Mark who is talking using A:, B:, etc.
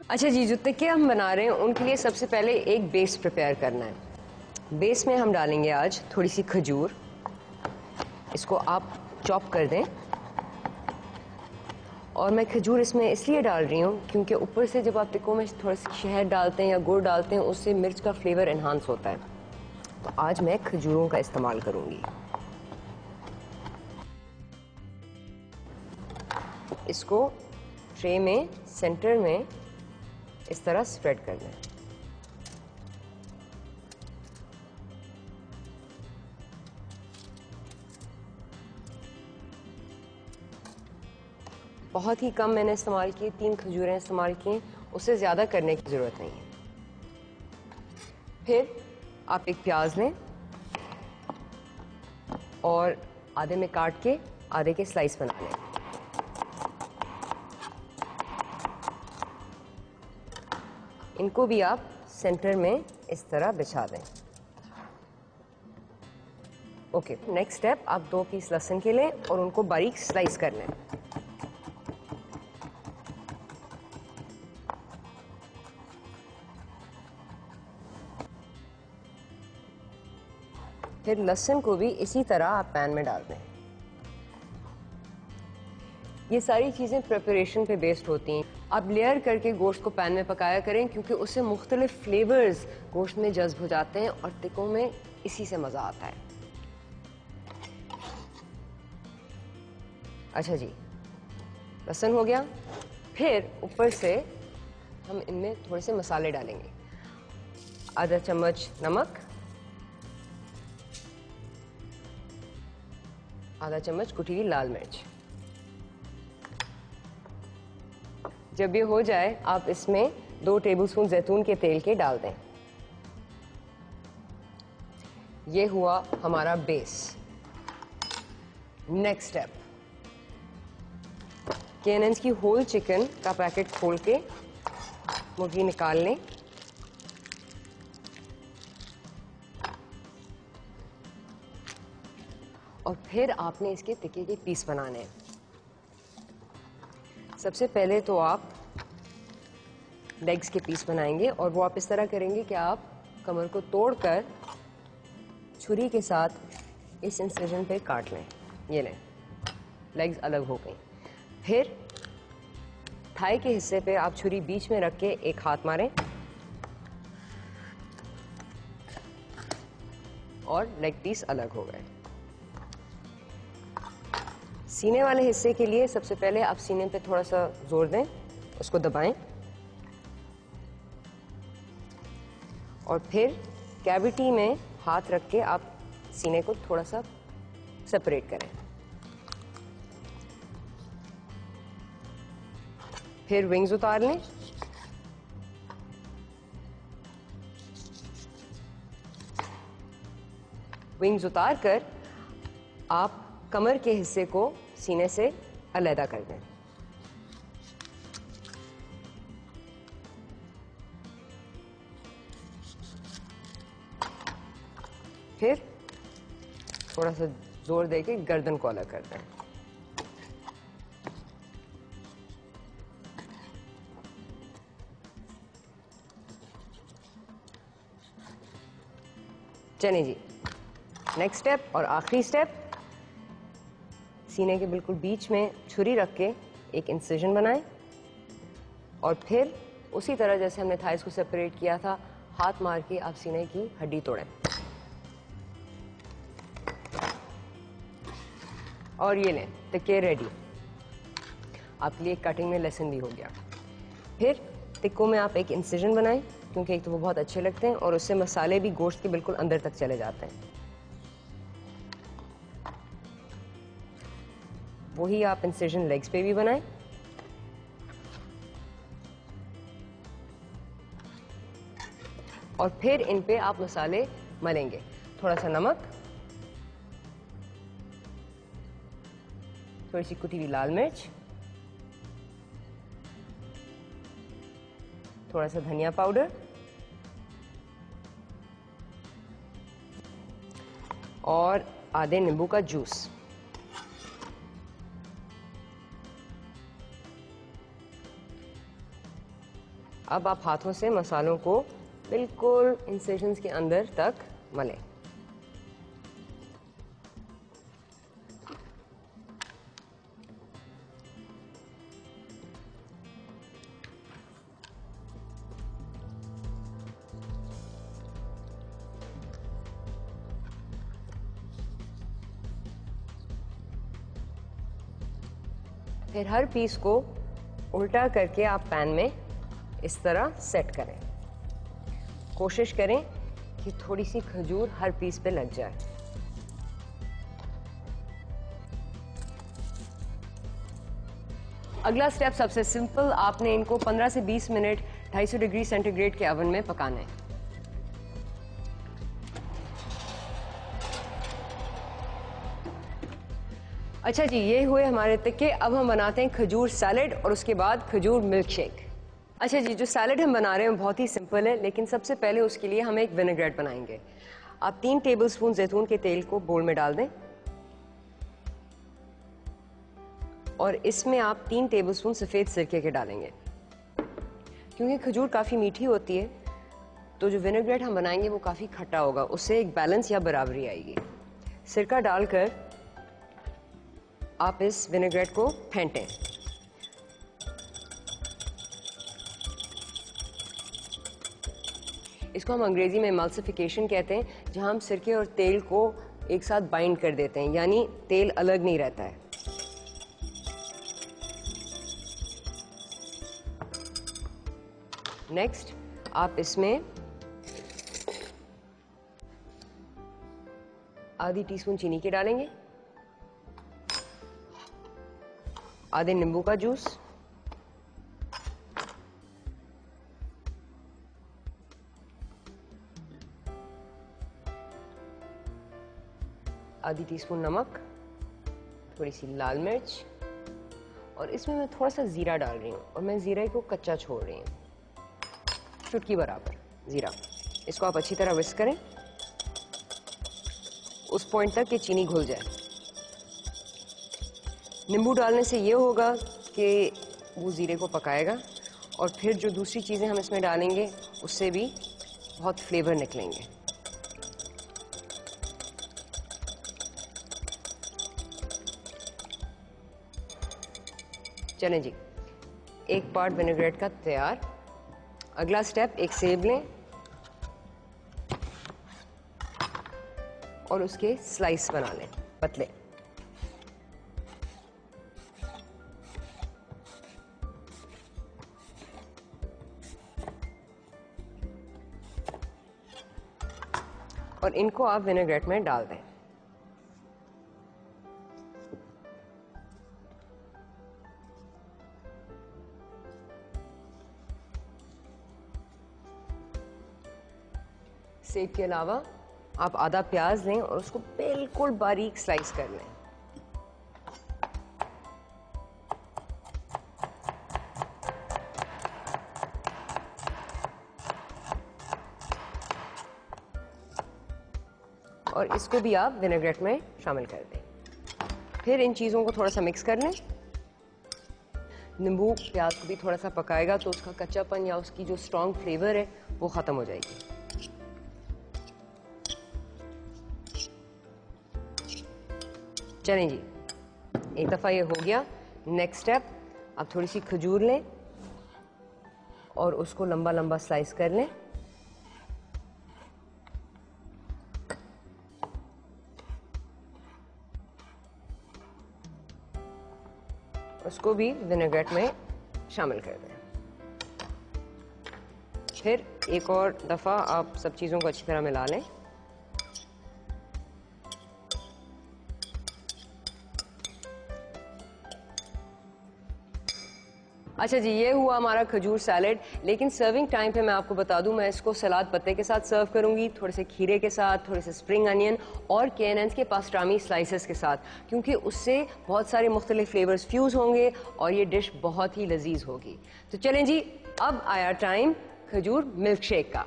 A: अच्छा जी, जो टिक्के हम बना रहे हैं उनके लिए सबसे पहले एक बेस प्रिपेयर करना है। बेस में हम डालेंगे आज थोड़ी सी खजूर, इसको आप चॉप कर दें। और मैं खजूर इसमें इसलिए डाल रही हूँ क्योंकि ऊपर से जब आप टिक्कों में थोड़ा सा शहद डालते हैं या गुड़ डालते हैं उससे मिर्च का फ्लेवर एनहांस होता है। तो आज मैं खजूरों का इस्तेमाल करूँगी। इसको ट्रे में सेंटर में इस तरह स्प्रेड कर दें। बहुत ही कम मैंने इस्तेमाल की, 3 खजूरें इस्तेमाल की, उससे ज़्यादा करने की ज़रूरत नहीं है। फिर आप एक प्याज लें और आधे में काट के आधे के स्लाइस बना लें। इनको भी आप सेंटर में इस तरह बिछा दें। ओके, नेक्स्ट स्टेप, आप 2 पीस लहसुन के लें और उनको बारीक स्लाइस कर लें। फिर लहसुन को भी इसी तरह आप पैन में डाल दें। ये सारी चीज़ें प्रिपरेशन पे बेस्ड होती हैं। आप लेयर करके गोश्त को पैन में पकाया करें क्योंकि उससे मुख्तलिफ फ्लेवर्स गोश्त में जज्ब हो जाते हैं और टिक्कों में इसी से मज़ा आता है। अच्छा जी, लहसुन हो गया। फिर ऊपर से हम इनमें थोड़े से मसाले डालेंगे। आधा चम्मच नमक, आधा चम्मच कुटी हुई लाल मिर्च। जब ये हो जाए आप इसमें 2 टेबलस्पून जैतून के तेल के डाल दें। ये हुआ हमारा बेस। नेक्स्ट स्टेप, K&N's की होल चिकन का पैकेट खोल के मुर्गी निकाल लें। और फिर आपने इसके टिक्के के पीस बनाने हैं। सबसे पहले तो आप लेग्स के पीस बनाएंगे और वो आप इस तरह करेंगे कि आप कमर को तोड़कर छुरी के साथ इस इंसिजन पे काट लें। ये लें, लेग्स अलग हो गई। फिर थाई के हिस्से पे आप छुरी बीच में रख के एक हाथ मारें और लेग पीस अलग हो गए। सीने वाले हिस्से के लिए सबसे पहले आप सीने पे थोड़ा सा जोर दें, उसको दबाएं और फिर कैविटी में हाथ रख के आप सीने को थोड़ा सा सेपरेट करें। फिर विंग्स उतार लें। विंग्स उतार कर आप कमर के हिस्से को सीने से अलग कर दें। फिर थोड़ा सा जोर देके गर्दन को अलग कर दें। चलिए जी, नेक्स्ट स्टेप और आखिरी स्टेप, सीने के बिल्कुल बीच में छुरी रख के एक इंसिजन बनाएं और फिर उसी तरह जैसे हमने थाइस को सेपरेट किया था, हाथ मार के आप सीने की हड्डी तोड़ें। और ये लें, टिक्के रेडी। आपके लिए कटिंग में लेसन भी हो गया। फिर टिक्कों में आप एक इंसिजन बनाएं क्योंकि एक तो वो बहुत अच्छे लगते हैं और उससे मसाले भी गोश्त के बिल्कुल अंदर तक चले जाते हैं। वही आप इंसिजन लेग्स पे भी बनाएं। और फिर इन पे आप मसाले मलेंगे। थोड़ा सा नमक, थोड़ी सी कुटी हुई लाल मिर्च, थोड़ा सा धनिया पाउडर और आधे नींबू का जूस। अब आप हाथों से मसालों को बिल्कुल इंसिजन्स के अंदर तक मलें। फिर हर पीस को उल्टा करके आप पैन में इस तरह सेट करें। कोशिश करें कि थोड़ी सी खजूर हर पीस पे लग जाए। अगला स्टेप सबसे सिंपल, आपने इनको 15 से 20 मिनट 250 डिग्री सेंटीग्रेड के ओवन में पकाना है। अच्छा जी, ये हुए हमारे टिक्के। अब हम बनाते हैं खजूर सैलेड और उसके बाद खजूर मिल्क शेक। अच्छा जी, जो सैलेड हम बना रहे हैं बहुत ही सिंपल है, लेकिन सबसे पहले उसके लिए हम एक विनेग्रेट बनाएंगे। आप 3 टेबलस्पून जैतून के तेल को बोल में डाल दें और इसमें आप 3 टेबलस्पून सफ़ेद सिरके के डालेंगे। क्योंकि खजूर काफ़ी मीठी होती है तो जो विनेग्रेट हम बनाएंगे वो काफ़ी खट्टा होगा, उससे एक बैलेंस या बराबरी आएगी। सिरका डालकर आप इस विनेग्रेट को फेंटें। इसको हम अंग्रेजी में एमल्सिफिकेशन कहते हैं, जहां हम सिरके और तेल को एक साथ बाइंड कर देते हैं, यानी तेल अलग नहीं रहता है। नेक्स्ट आप इसमें आधी टीस्पून चीनी के डालेंगे, आधे नींबू का जूस, आधी टीस्पून नमक, थोड़ी सी लाल मिर्च और इसमें मैं थोड़ा सा जीरा डाल रही हूँ और मैं जीरे को कच्चा छोड़ रही हूँ, चुटकी बराबर जीरा। इसको आप अच्छी तरह विस्क करें उस पॉइंट तक कि चीनी घुल जाए। नींबू डालने से ये होगा कि वो जीरे को पकाएगा और फिर जो दूसरी चीज़ें हम इसमें डालेंगे उससे भी बहुत फ्लेवर निकलेंगे। चलें जी, एक पार्ट विनेग्रेट का तैयार। अगला स्टेप, एक सेब लें और उसके स्लाइस बना लें पतले। और इनको आप विनेग्रेट में डाल दें। सेब के अलावा आप आधा प्याज लें और उसको बिल्कुल बारीक स्लाइस कर लें। और इसको भी आप विनेग्रेट में शामिल कर दें। फिर इन चीज़ों को थोड़ा सा मिक्स कर लें। नींबू प्याज को भी थोड़ा सा पकाएगा तो उसका कच्चापन या उसकी जो स्ट्रॉन्ग फ्लेवर है वो ख़त्म हो जाएगी। चलें जी, एक दफ़ा ये हो गया। नेक्स्ट स्टेप, आप थोड़ी सी खजूर लें और उसको लंबा लंबा स्लाइस कर लें। उसको भी विनेग्रेट में शामिल कर दें। फिर एक और दफ़ा आप सब चीज़ों को अच्छी तरह मिला लें। अच्छा जी, ये हुआ हमारा खजूर सैलेड। लेकिन सर्विंग टाइम पे मैं आपको बता दूं, मैं इसको सलाद पत्ते के साथ सर्व करूंगी, थोड़े से खीरे के साथ, थोड़े से स्प्रिंग अनियन और केनन्स के पास्ट्रामी स्लाइसेस के साथ, क्योंकि उससे बहुत सारे मुख्तलिफ फ्लेवर्स फ्यूज होंगे और ये डिश बहुत ही लजीज होगी। तो चलें जी, अब आया टाइम खजूर मिल्क शेक का।